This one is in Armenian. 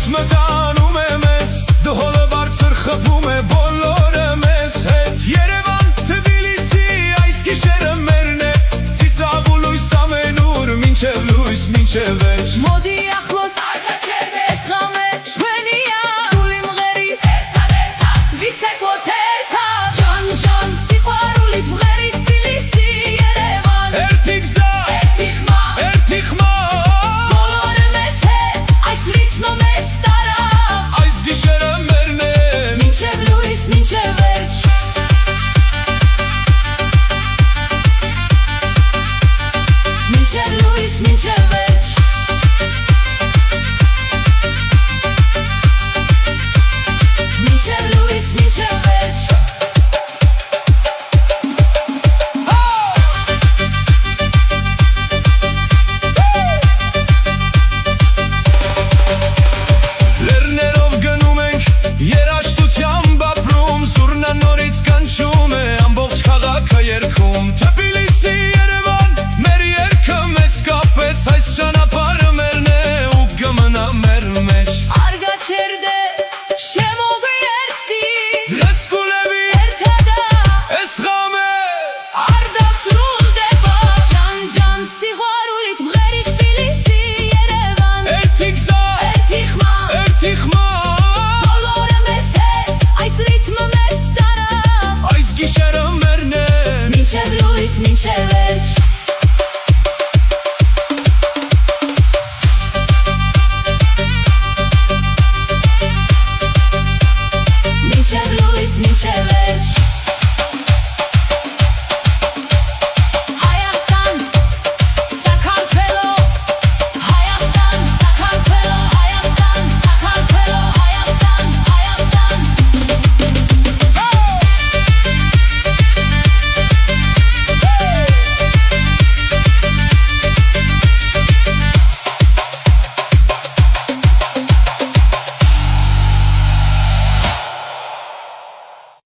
Ռիթմը տանում է մեզ, դհոլը բարձր խփում է բոլորը մեզ հետ։ Երևան, Թբիլիսի, այս գիշերը մերն է, ծիծաղ ու լույս ամենուր, մինչև լույս, մինչև վերջ։ Մոդի ախլոս, Էսղամ է, Շվենիա, Գուլիմ ղերիս, Վիցեք ոտերթա, Ջան, ջան, սիպարուլիտ վղերից Թբիլիսի, Երևան, Էրթիգզա, Էրթիխմա, բոլորը մեզ հետ, այս ռիթմը մեզ տարավ, այս գիշերը մերն է, մինչև լույս, մինչև վերջ։ Մինչև լույս, մինչև վերջ։ Մինչև լույս, մինչև վերջ։ Լեռներով գնում ենք, երաժշտությամբ ապրում, Սուրնա նորից կանչում է, ամբողջ քաղաքը երգում։ Թբիլիսի, Երևան, մեր երգը մեզ կապեց, այս ճանապարհը մերն է ու կմնա մեր մեջ։ Արգաչերդե, Շեմոգը երդի, Դրեսկուլևի, Էրթեդա, Էսղամ է, Արդաս ռուլ դեպա, Ջան, ջան, սիղարուլիտ վղերից Թբիլիսի, Երևան, Էրթիգզա, Էրթիխմա, Էրթիխմա, բոլորը մեզ հետ, այս ռիթմը մեզ տարավ, այս գիշերը մերն է, մինչև լույս, մինչև վերջ։